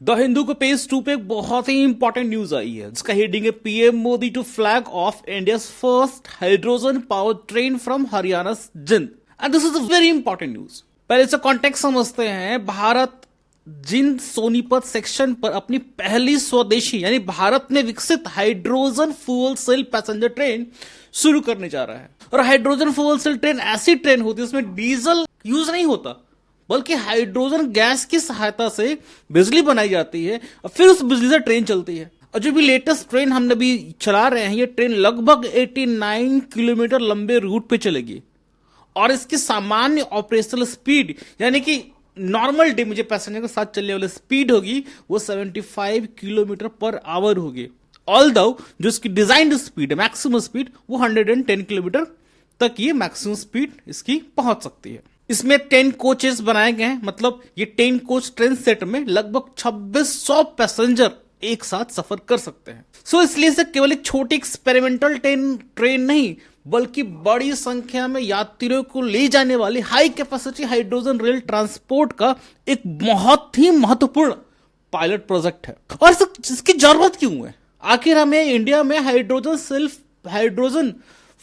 The Hindu को page 2 पे एक बहुत ही इंपॉर्टेंट न्यूज आई है जिसका हेडिंग है PM Modi to flag off India's first hydrogen power train from Haryana Jind. And this is a very important news. पहले इसका कॉन्टेक्स्ट समझते हैं। भारत जिंद सोनीपत सेक्शन पर अपनी पहली स्वदेशी यानी भारत में विकसित hydrogen fuel cell passenger train शुरू करने जा रहा है। और हाइड्रोजन फ्यूल सेल ट्रेन ऐसी ट्रेन होती है उसमें डीजल यूज नहीं होता, बल्कि हाइड्रोजन गैस की सहायता से बिजली बनाई जाती है और फिर उस बिजली से ट्रेन चलती है। और जो भी लेटेस्ट ट्रेन हमने भी चला रहे हैं, ये ट्रेन लगभग 89 किलोमीटर लंबे रूट पे चलेगी और इसकी सामान्य ऑपरेशनल स्पीड यानी कि नॉर्मल डे मुझे पैसेंजर के साथ चलने वाली स्पीड होगी वो 75 किलोमीटर पर आवर होगी। ऑल्दो जो इसकी डिजाइंड स्पीड है मैक्सिमम स्पीड वो 110 किलोमीटर तक ये मैक्सिमम स्पीड इसकी पहुंच सकती है। इसमें 10 कोचेस बनाए गए हैं, मतलब ये 10 कोच ट्रेन सेट में लगभग 2600 पैसेंजर एक साथ सफर कर सकते हैं। सो इसलिए से केवल एक छोटी एक्सपेरिमेंटल ट्रेन नहीं बल्कि बड़ी संख्या में यात्रियों को ले जाने वाली high capacity hydrogen rail transport का एक बहुत ही महत्वपूर्ण पायलट प्रोजेक्ट है। और इसकी जरूरत क्यों है? आखिर हमें इंडिया में हाइड्रोजन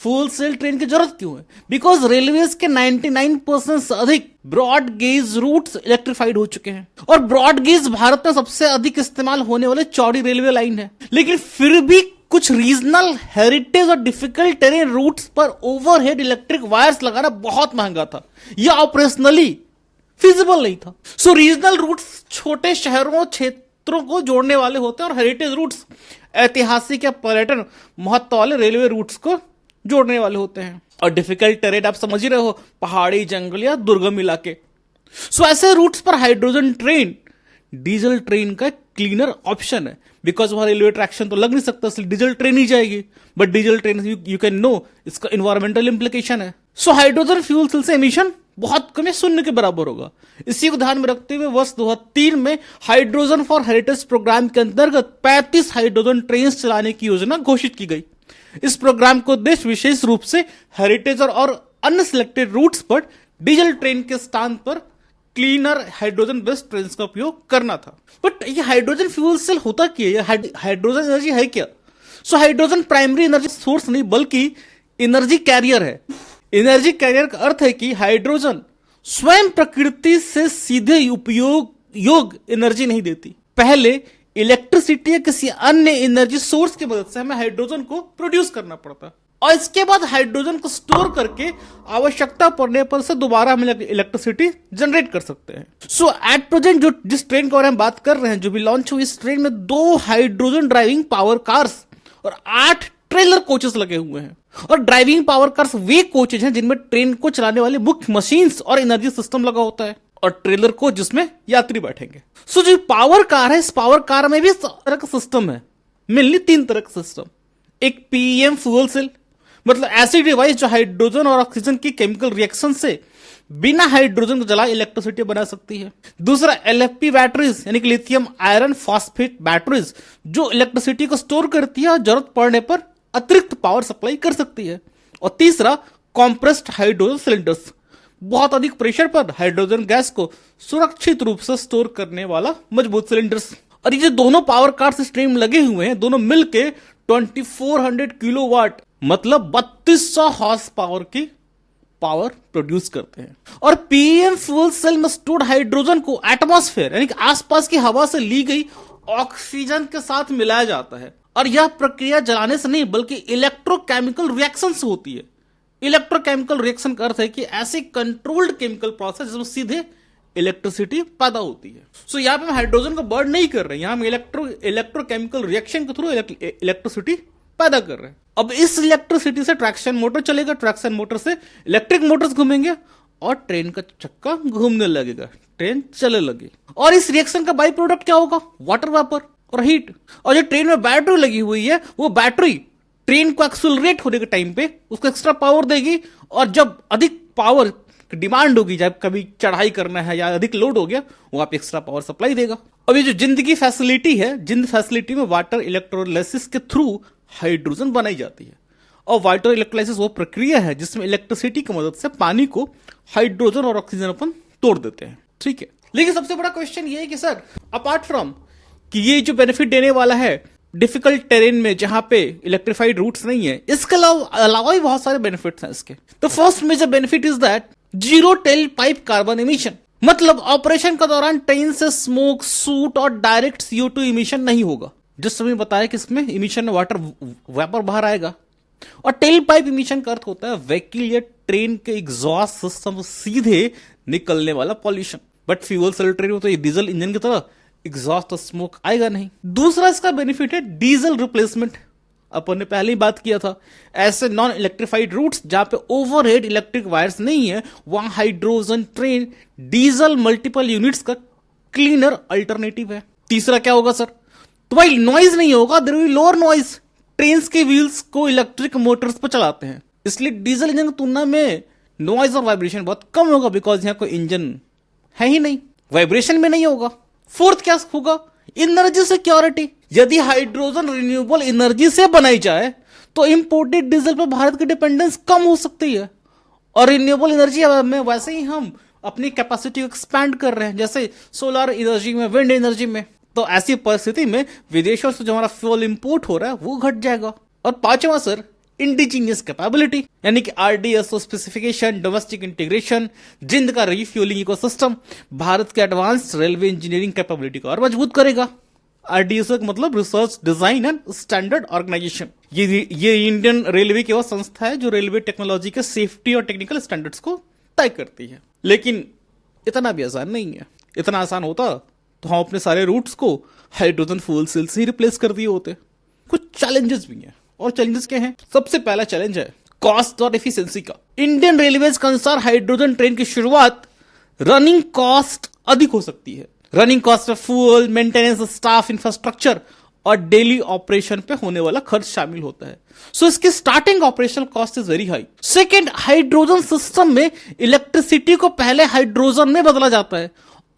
फ्यूल सेल ट्रेन की जरूरत क्यों है? बिकॉज रेलवेज के 99% से अधिक ब्रॉड गेज रूट्स इलेक्ट्रिफाइड हो चुके हैं और ब्रॉड गेज भारत में सबसे अधिक इस्तेमाल होने वाले चौड़ी रेलवे लाइन है। लेकिन फिर भी कुछ रीजनल हेरिटेज और डिफिकल्ट टेरेन रूट्स पर ओवरहेड इलेक्ट्रिक वायर्स लगाना बहुत महंगा था या ऑपरेशनली फिजिबल नहीं था। सो रीजनल रूट्स छोटे शहरों क्षेत्रों को जोड़ने वाले होते हैं और हेरिटेज रूट्स ऐतिहासिक या पर्यटन महत्व वाले रेलवे रूट्स को जोड़ने वाले होते हैं। और डिफिकल्ट टेरेन आप समझ ही रहे हो, पहाड़ी, जंगल या दुर्गम इलाके। सो ऐसे रूट्स पर हाइड्रोजन ट्रेन डीजल ट्रेन का क्लीनर ऑप्शन है। बिकॉज वहां रेलवे ट्रैक्शन तो लग नहीं सकता, इसलिए डीजल ट्रेन ही जाएगी। But diesel train you can know इसका इन्वायरमेंटल इंप्लीकेशन है। सो हाइड्रोजन फ्यूल सेल से एमिशन बहुत कम, शून्य के बराबर होगा। इसी को ध्यान में रखते हुए वर्ष 2003 में हाइड्रोजन फॉर हेरिटेज प्रोग्राम के अंतर्गत 35 हाइड्रोजन ट्रेन चलाने की योजना घोषित की गई। इस प्रोग्राम को उद्देश्य विशेष रूप से हेरिटेज और अन्य सिलेक्टेड रूट्स पर डीजल ट्रेन के स्थान पर क्लीनर हाइड्रोजन बेस्ड ट्रेन का उपयोग करना था। बट ये हाइड्रोजन फ्यूल सेल होता क्या है? हाइड्रोजन एनर्जी है क्या? So hydrogen primary energy source नहीं बल्कि एनर्जी कैरियर है। एनर्जी कैरियर का अर्थ है कि हाइड्रोजन स्वयं प्रकृति से सीधे उपयोग योग्य एनर्जी नहीं देती। पहले इलेक्ट्रिसिटी या किसी अन्य एनर्जी सोर्स की मदद से हमें हाइड्रोजन को प्रोड्यूस करना पड़ता है और इसके बाद हाइड्रोजन को स्टोर करके आवश्यकता पड़ने पर से दोबारा हम इलेक्ट्रिसिटी जनरेट कर सकते हैं। सो एट प्रेजेंट जो जिस ट्रेन के बारे में बात कर रहे हैं, जो भी लॉन्च हुई, इस ट्रेन में 2 हाइड्रोजन ड्राइविंग पावर कार्स और 8 ट्रेलर कोचेस लगे हुए हैं। और ड्राइविंग पावर कार्स वे कोचेज हैं जिनमें ट्रेन को चलाने वाले मुख्य मशीन्स और एनर्जी सिस्टम लगा होता है और ट्रेलर कोच जिसमें यात्री बैठेंगे। सो जो पावर कार है, इस पावर कार में भी इस तरह का सिस्टम है, मेनली 3 तरह का सिस्टम। एक पीएम फ्यूल सेल, मतलब ऐसी डिवाइस जो हाइड्रोजन और ऑक्सीजन की केमिकल रिएक्शन से बिना हाइड्रोजन को जलाए इलेक्ट्रिसिटी बना सकती है। दूसरा एलएफपी बैटरीज यानी कि लिथियम आयरन फॉस्फेट बैटरीज जो इलेक्ट्रिसिटी को स्टोर करती है और जरूरत पड़ने पर अतिरिक्त पावर सप्लाई कर सकती है। और तीसरा कॉम्प्रेस्ड हाइड्रोजन सिलेंडर्स, बहुत अधिक प्रेशर पर हाइड्रोजन गैस को सुरक्षित रूप से स्टोर करने वाला मजबूत सिलेंडर्स। और ये जो दोनों पावर कार्स स्ट्रीम में लगे हुए हैं, दोनों मिलके 2400 किलोवाट मतलब 3200 हॉर्स पावर की पावर प्रोड्यूस करते हैं। और पीएम फ्यूल सेल में स्टोर्ड हाइड्रोजन को एटमॉस्फेयर यानी कि आसपास की हवा से ली गई ऑक्सीजन के साथ मिलाया जाता है। और यह प्रक्रिया जलाने से नहीं बल्कि इलेक्ट्रोकेमिकल रिएक्शन से होती है। इलेक्ट्रोकेमिकल रिएक्शन का अर्थ है कि ऐसी कंट्रोल्ड केमिकल प्रोसेस जिसमें सीधे इलेक्ट्रिसिटी पैदा होती है। सो यहां पे हम हाइड्रोजन को बर्न नहीं कर रहे हैं, यहां हम इलेक्ट्रोकेमिकल रिएक्शन के थ्रू इलेक्ट्रिसिटी पैदा कर रहे हैं। अब इस इलेक्ट्रिसिटी से ट्रैक्शन मोटर चलेगा, ट्रैक्शन मोटर से इलेक्ट्रिक मोटर्स घूमेंगे और ट्रेन का चक्का घूमने लगेगा, ट्रेन चले लगी। और इस रिएक्शन का बाई प्रोडक्ट क्या होगा? वाटर वेपर और हीट। और जो ट्रेन में बैटरी लगी हुई है वो बैटरी ट्रेन को एक्सेलरेट होने के टाइम पे उसको एक्स्ट्रा पावर देगी और जब अधिक पावर डिमांड होगी, जब कभी चढ़ाई करना है या अधिक लोड हो गया, वो आप एक्स्ट्रा पावर सप्लाई देगा। अब ये जो जिंदगी फैसिलिटी है, जिंद फैसिलिटी में वाटर इलेक्ट्रोलाइसिस के थ्रू हाइड्रोजन बनाई जाती है। और वाटर इलेक्ट्रोलाइसिस वो प्रक्रिया है जिसमें इलेक्ट्रिसिटी की मदद से पानी को हाइड्रोजन और ऑक्सीजन अपन तोड़ देते हैं। ठीक है, लेकिन सबसे बड़ा क्वेश्चन ये है कि सर अपार्ट फ्रॉम कि ये जो बेनिफिट देने वाला है डिफिकल्ट टेरेन में जहां पे इलेक्ट्रिफाइड रूट्स नहीं है, इसके अलावा भी बहुत सारे बेनिफिट्स हैं इसके। The first major benefit is that zero tail pipe carbon emission, मतलब ऑपरेशन के दौरान ट्रेन से स्मोक, सूट और डायरेक्ट CO2 इमिशन नहीं होगा। जिस समय बताया कि इसमें इमिशन में वाटर वेपर बाहर आएगा। और टेल पाइप इमिशन का अर्थ होता है व्हीकल या ट्रेन के एग्जॉस्ट सिस्टम से सीधे निकलने वाला pollution. But fuel cell train हो तो ये डीजल इंजन की तरह एग्जॉस्ट और स्मोक आएगा नहीं। दूसरा इसका बेनिफिट है डीजल रिप्लेसमेंट। अपन ने पहले ही बात किया था, ऐसे नॉन इलेक्ट्रिफाइड रूट्स जहां पे ओवरहेड इलेक्ट्रिक वायर्स नहीं है, वहां hydrogen train diesel multiple units का क्लीनर अल्टरनेटिव है। तीसरा क्या होगा सर? तो भाई नॉइज नहीं होगा, there will be lower noise. Train के व्हील्स को इलेक्ट्रिक मोटर्स पर चलाते हैं, इसलिए डीजल इंजन की तुलना में नॉइज और वाइब्रेशन बहुत कम होगा, बिकॉज यहां कोई इंजन है ही नहीं, वाइब्रेशन में नहीं होगा। फोर्थ क्या होगा? Energy security. यदि हाइड्रोजन रिन्यूएबल एनर्जी से बनाई जाए तो इंपोर्टेड डीजल पर भारत की डिपेंडेंस कम हो सकती है। और रिन्यूएबल एनर्जी में वैसे ही हम अपनी कैपेसिटी को एक्सपैंड कर रहे हैं, जैसे सोलर एनर्जी में, विंड एनर्जी में। तो ऐसी परिस्थिति में विदेशों से जो हमारा फ्यूल इंपोर्ट हो रहा है वो घट जाएगा। और पांचवा सर, इंडिजीनियस कैपेबिलिटी, यानी कि RDSO स्पेसिफिकेशन, डोमेस्टिक इंटीग्रेशन, जिंद का रिफ्यूलिंग इकोसिस्टम भारत के एडवांस्ड रेलवे इंजीनियरिंग कैपेबिलिटी को और मजबूत करेगा। RDSO का मतलब research, design and standard organisation. ये इंडियन रेलवे की वह संस्था है जो रेलवे टेक्नोलॉजी के सेफ्टी और टेक्निकल स्टैंडर्ड्स को तय करती है। लेकिन इतना भी आसान नहीं है। इतना आसान होता तो हम अपने सारे रूट्स को हाइड्रोजन फ्यूल सेल से ही रिप्लेस कर दिए होते। कुछ चैलेंजेस भी हैं, और चैलेंजेस क्या हैं? सबसे पहला चैलेंज है कॉस्ट और एफिशिएंसी का। इंडियन रेलवेज के अनुसार हाइड्रोजन ट्रेन की शुरुआत रनिंग कॉस्ट अधिक हो सकती है। रनिंग कॉस्ट में फ्यूल, मेंटेनेंस, स्टाफ, इंफ्रास्ट्रक्चर और डेली ऑपरेशन पे होने वाला खर्च शामिल होता है। सो इसकी starting operational cost is very high. Second, hydrogen system में इलेक्ट्रिसिटी को पहले हाइड्रोजन में बदला जाता है,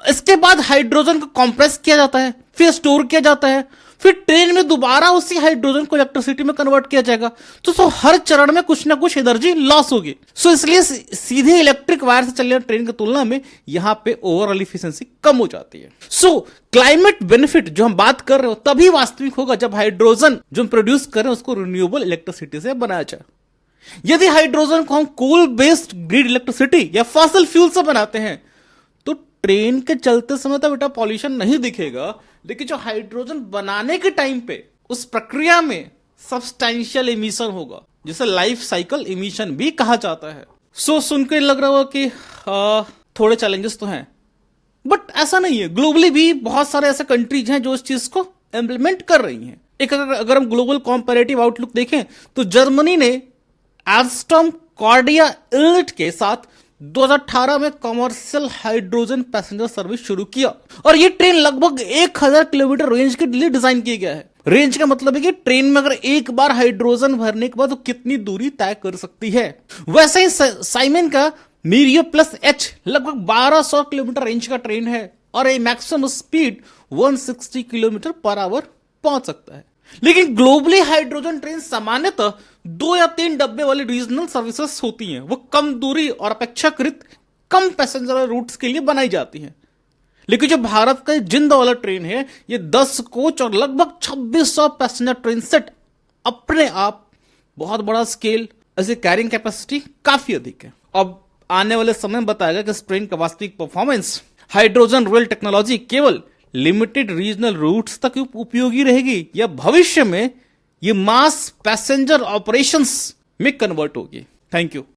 इसके बाद हाइड्रोजन को कंप्रेस किया जाता है, फिर स्टोर किया जाता है, फिर ट्रेन में दोबारा उसी हाइड्रोजन को इलेक्ट्रिसिटी में कन्वर्ट किया जाएगा। तो हर चरण में कुछ ना कुछ एनर्जी लॉस होगी। सो इसलिए सीधे इलेक्ट्रिक वायर से चलने वाली ट्रेन की तुलना में यहां पे ओवरऑल इफिशिएंसी कम हो जाती है। सो क्लाइमेट बेनिफिट जो हम बात कर रहे हो तभी वास्तविक होगा जब हाइड्रोजन जो हम प्रोड्यूस कर रहे हैं उसको रिन्यूएबल इलेक्ट्रिसिटी से बनाया जाए। यदि हाइड्रोजन को हम कोल बेस्ड ग्रिड इलेक्ट्रिसिटी या फॉसिल फ्यूल से बनाते हैं तो ट्रेन के चलते समय तो बेटा पॉल्यूशन नहीं दिखेगा, लेकिन जो हाइड्रोजन बनाने के टाइम पे उस प्रक्रिया में सब्सटैंशियल इमिशन होगा, जिसे लाइफ साइकिल इमिशन भी कहा जाता है। सो सुनकर लग रहा होगा कि थोड़े चैलेंजेस तो हैं, बट ऐसा नहीं है। ग्लोबली भी बहुत सारे ऐसे कंट्रीज हैं जो इस चीज को इंप्लीमेंट कर रही हैं। एक अगर हम ग्लोबल कॉम्पैरेटिव आउटलुक देखें तो जर्मनी ने एल्स्टॉम कॉर्डिया इल्ट के साथ 2018 में कमर्शियल हाइड्रोजन पैसेंजर सर्विस शुरू किया, और ये ट्रेन लगभग 1000 किलोमीटर रेंज के लिए डिजाइन किया गया है। रेंज का मतलब है कि ट्रेन में अगर एक बार हाइड्रोजन भरने के बाद तो कितनी दूरी तय कर सकती है। वैसे ही साइमन का मीरियो प्लस एच लगभग 1200 किलोमीटर रेंज का ट्रेन है, और ये maximum speed 160 kilometre per hour पहुंच सकता है। लेकिन ग्लोबली हाइड्रोजन ट्रेन सामान्यतः 2 या 3 डब्बे वाली रीजनल सर्विसेज होती हैं। वो कम दूरी और अपेक्षाकृत कम पैसेंजर रूट्स के लिए बनाई जाती हैं। लेकिन जो भारत का जिंद वाला ट्रेन है, ये 10 कोच और लगभग 2600 पैसेंजर ट्रेन सेट अपने आप बहुत बड़ा स्केल, ऐसे कैरिंग कैपेसिटी काफी अधिक है। अब आने वाले समय में बताएगा कि इस ट्रेन का वास्तविक परफॉर्मेंस हाइड्रोजन रेल टेक्नोलॉजी केवल लिमिटेड रीजनल रूट्स तक उपयोगी रहेगी या भविष्य में ये मास पैसेंजर ऑपरेशंस में कन्वर्ट होगी। Thank you.